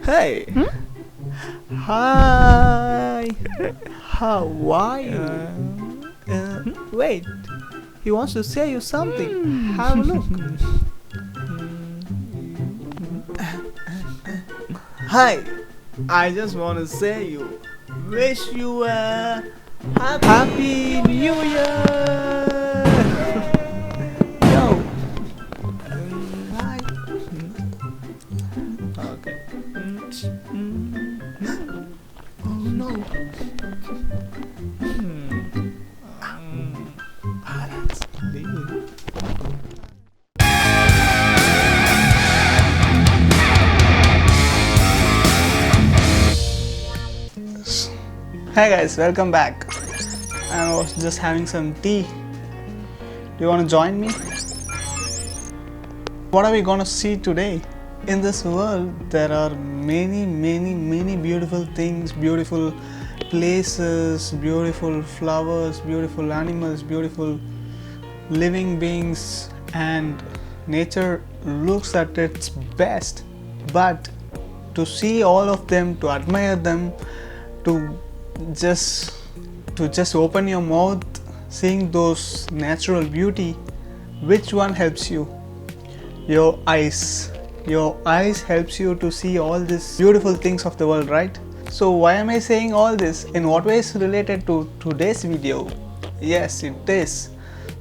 Hey, hi. How are you? Wait, he wants to say you something. Have a look. Hi, I just want to say you. Wish you a happy New Year. Yo. Hi. Okay. Oh no. That's leaving. Hi guys, welcome back. I was just having some tea. Do you want to join me? What are we gonna see today? In this world, there are many beautiful things, beautiful places, beautiful flowers, beautiful animals, beautiful living beings, and nature looks at its best. But to see all of them, to admire them, to just open your mouth seeing those natural beauty, which one helps you? Your eyes. Your eyes helps you to see all these beautiful things of the world, right? So why am I saying all this? In what way is related to today's video? Yes, it is.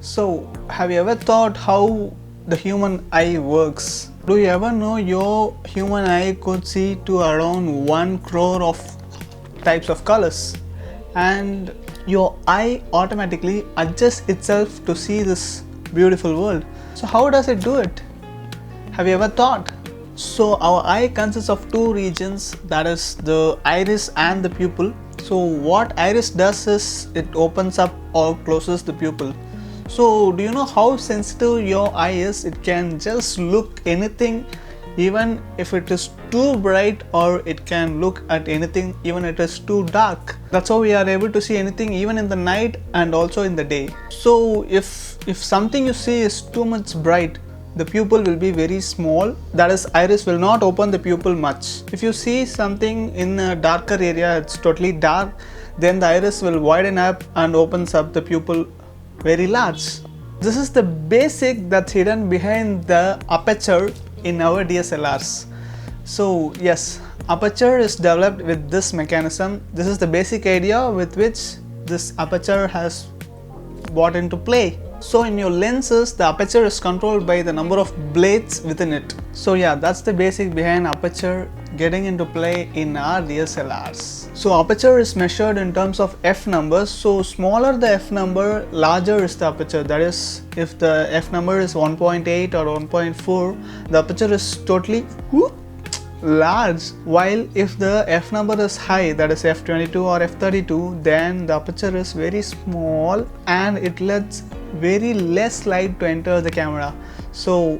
So have you ever thought how the human eye works? Do you ever know your human eye could see to around 1 crore of types of colors, and your eye automatically adjusts itself to see this beautiful world. So how does it do it? Have you ever thought? So our eye consists of two regions, that is the iris and the pupil. So what iris does is it opens up or closes the pupil. So do you know how sensitive your eye is? It can just look anything, even if it is too bright, or it can look at anything even if it is too dark. That's how we are able to see anything even in the night and also in the day. So if something you see is too much bright, the pupil will be very small, that is iris will not open the pupil much. If you see something in a darker area, it's totally dark, then the iris will widen up and opens up the pupil very large. This is the basic that's hidden behind the aperture in our DSLRs. So yes, aperture is developed with this mechanism. This is the basic idea with which this aperture has brought into play. So in your lenses, the aperture is controlled by the number of blades within it. So yeah, that's the basic behind aperture getting into play in our DSLRs. So aperture is measured in terms of f numbers. So smaller the f number, larger is the aperture. That is, if the f number is 1.8 or 1.4, the aperture is totally large, while if the f number is high, that is f22 or f32, then the aperture is very small and it lets very less light to enter the camera. So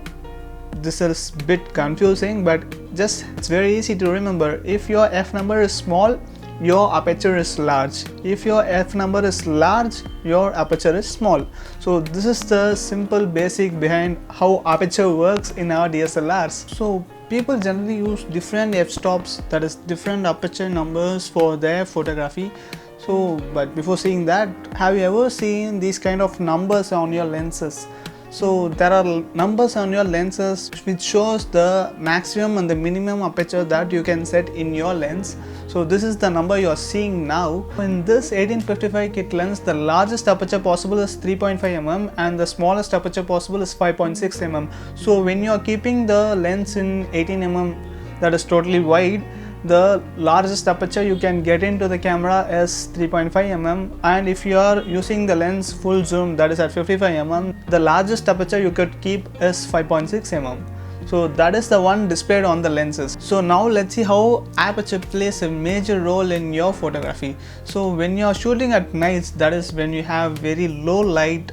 this is a bit confusing, but just it's very easy to remember. If your f number is small, your aperture is large. If your f number is large, your aperture is small. So this is the simple basic behind how aperture works in our DSLRs. So people generally use different f-stops, that is different aperture numbers for their photography. So but before seeing that, have you ever seen these kind of numbers on your lenses? So there are numbers on your lenses which shows the maximum and the minimum aperture that you can set in your lens. So this is the number you are seeing now. In this 1855 kit lens, the largest aperture possible is 3.5 mm and the smallest aperture possible is 5.6 mm. So when you are keeping the lens in 18 mm, that is totally wide, the largest aperture you can get into the camera is 3.5 mm, and if you are using the lens full zoom, that is at 55 mm, the largest aperture you could keep is 5.6 mm. So that is the one displayed on the lenses. So now let's see how aperture plays a major role in your photography. So when you are shooting at nights, that is when you have very low light,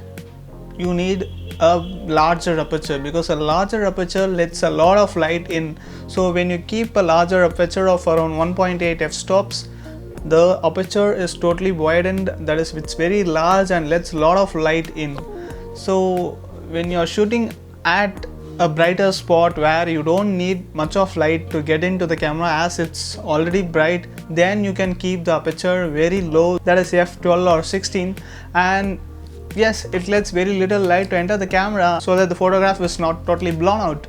you need a larger aperture, because a larger aperture lets a lot of light in. So when you keep a larger aperture of around 1.8 f-stops, the aperture is totally widened, that is it's very large and lets a lot of light in. So when you are shooting at a brighter spot where you don't need much of light to get into the camera as it's already bright, then you can keep the aperture very low, that is f12 or 16, and yes, it lets very little light to enter the camera so that the photograph is not totally blown out.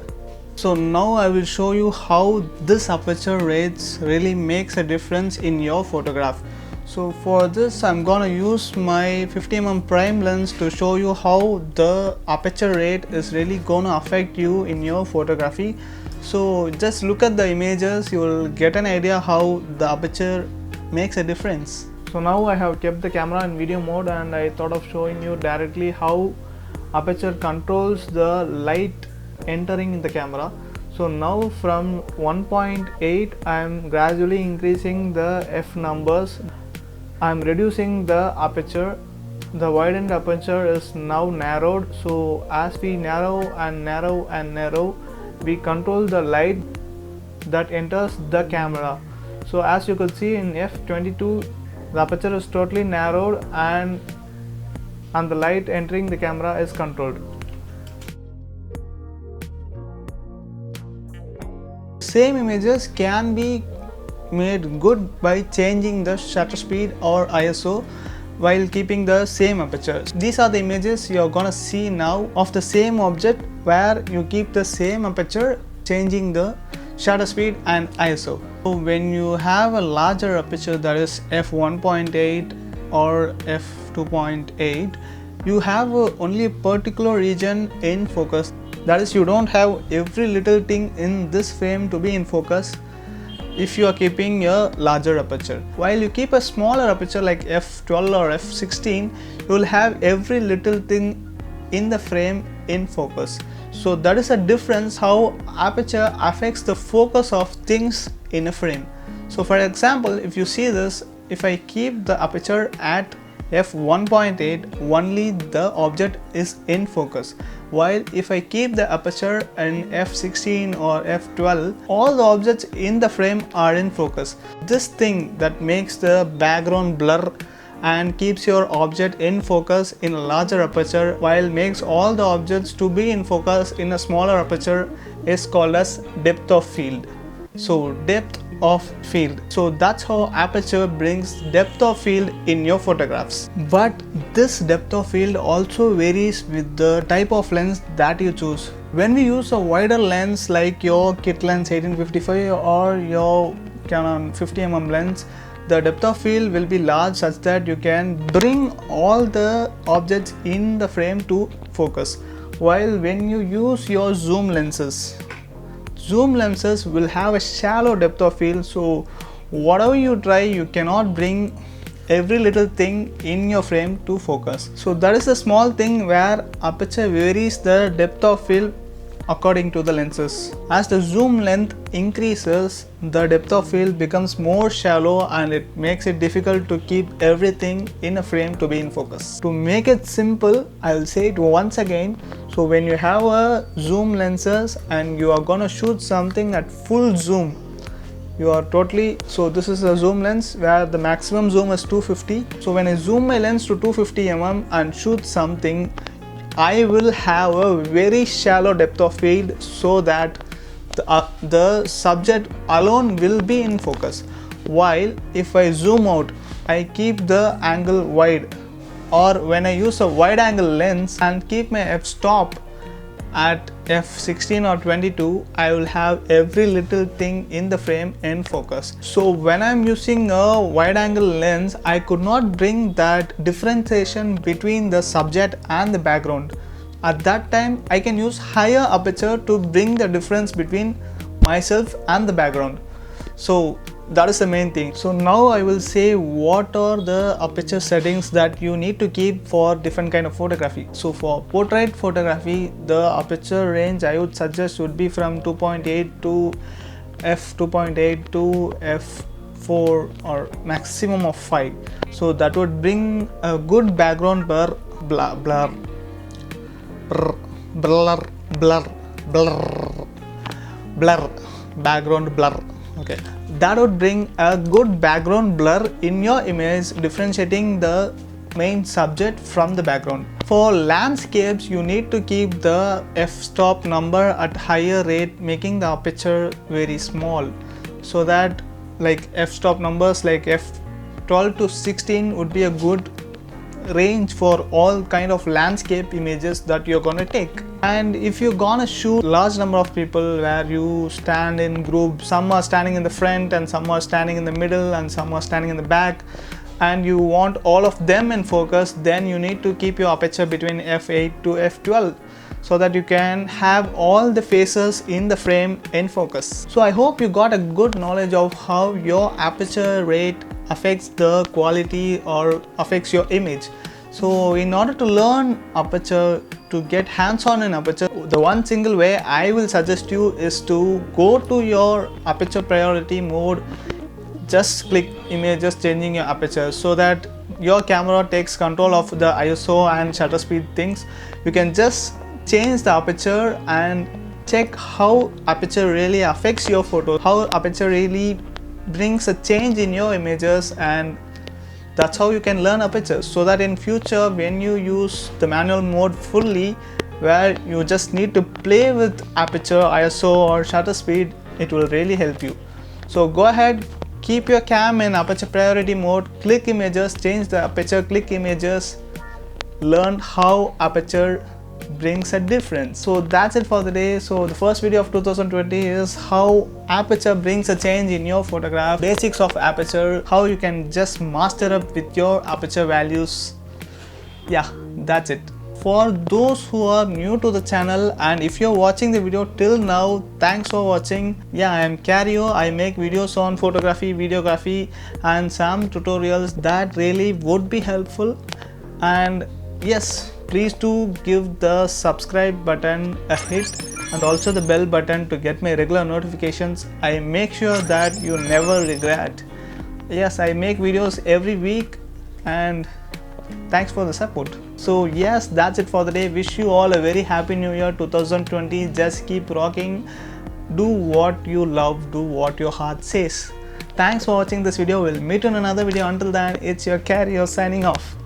So now I will show you how this aperture rates really makes a difference in your photograph. So for this I'm gonna use my 50mm prime lens to show you how the aperture rate is really gonna affect you in your photography. So just look at the images, you will get an idea how the aperture makes a difference. So now I have kept the camera in video mode and I thought of showing you directly how aperture controls the light entering in the camera. So now from 1.8 I am gradually increasing the f numbers. I am reducing the aperture. The widened aperture is now narrowed. So as we narrow and narrow and narrow, we control the light that enters the camera. So as you could see in f22, the aperture is totally narrowed and the light entering the camera is controlled. Same images can be made good by changing the shutter speed or ISO while keeping the same aperture. These are the images you are gonna see now of the same object where you keep the same aperture, changing the shutter speed and ISO. So when you have a larger aperture, that is f1.8 or f2.8, you have only a particular region in focus. That is, you don't have every little thing in this frame to be in focus if you are keeping a larger aperture. While you keep a smaller aperture like f12 or f16, you will have every little thing in the frame in focus. So that is a difference how aperture affects the focus of things in a frame. So for example, if you see this, if I keep the aperture at f1.8, only the object is in focus, while if I keep the aperture in f16 or f12, all the objects in the frame are in focus. This thing that makes the background blur and keeps your object in focus in a larger aperture while makes all the objects to be in focus in a smaller aperture is called as depth of field. So depth of field. So that's how aperture brings depth of field in your photographs. But this depth of field also varies with the type of lens that you choose. When we use a wider lens like your kit lens 1855 or your Canon 50mm lens, the depth of field will be large such that you can bring all the objects in the frame to focus. While when you use your zoom lenses will have a shallow depth of field, so whatever you try, you cannot bring every little thing in your frame to focus. So that is a small thing where aperture varies the depth of field according to the lenses. As the zoom length increases, the depth of field becomes more shallow and it makes it difficult to keep everything in a frame to be in focus. To make it simple, I will say it once again. So when you have a zoom lenses and you are gonna shoot something at full zoom, you are totally, so this is a zoom lens where the maximum zoom is 250. So when I zoom my lens to 250mm and shoot something, I will have a very shallow depth of field so that the subject alone will be in focus. While if I zoom out, I keep the angle wide, or when I use a wide angle lens and keep my f-stop at f16 or 22, I will have every little thing in the frame in focus. So when I'm using a wide angle lens, I could not bring that differentiation between the subject and the background. At that time, I can use higher aperture to bring the difference between myself and the background. So that is the main thing. So now I will say what are the aperture settings that you need to keep for different kind of photography. So for portrait photography, the aperture range I would suggest would be from 2.8 to f2.8 to f4 or maximum of 5. So that would bring a good background blur, background blur. Okay, that would bring a good background blur in your image, differentiating the main subject from the background. For landscapes, you need to keep the f-stop number at higher rate, making the aperture very small, so that like f-stop numbers like f12 to 16 would be a good range for all kind of landscape images that you're gonna take. And if you're gonna shoot large number of people where you stand in groups, some are standing in the front and some are standing in the middle and some are standing in the back, and you want all of them in focus, then you need to keep your aperture between f8 to f12 so that you can have all the faces in the frame in focus. So I hope you got a good knowledge of how your aperture rate affects the quality or affects your image. So in order to learn aperture, to get hands-on in aperture, the one single way I will suggest you is to go to your aperture priority mode, just click images, changing your aperture, so that your camera takes control of the ISO and shutter speed things. You can just change the aperture and check how aperture really affects your photo, how aperture really brings a change in your images, and that's how you can learn aperture, so that in future when you use the manual mode fully, where you just need to play with aperture, ISO or shutter speed, it will really help you. So go ahead, keep your cam in aperture priority mode, click images, change the aperture, click images, learn how aperture brings a difference. So that's it for the day. So the first video of 2020 is how aperture brings a change in your photograph, basics of aperture, how you can just master up with your aperture values. Yeah, that's it. For those who are new to the channel, and if you're watching the video till now, thanks for watching. Yeah, I am Cario. I make videos on photography, videography and some tutorials that really would be helpful. And yes, please do give the subscribe button a hit and also the bell button to get my regular notifications. I make sure that you never regret. Yes, I make videos every week, and thanks for the support. So yes, that's it for the day. Wish you all a very happy new year 2020. Just keep rocking. Do what you love, do what your heart says. Thanks for watching this video. We'll meet in another video. Until then, it's your Cario signing off.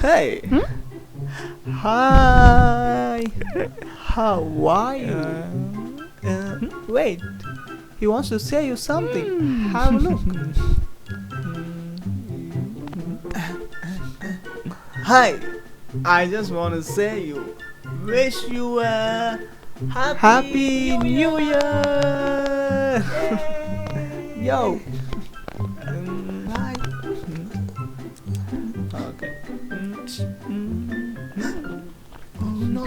Hey. Hi. How are you? Wait. He wants to say you something. Have a look. Hi. I just want to say you. Wish you a happy New Year. Yo. Bye. Okay. Oh no.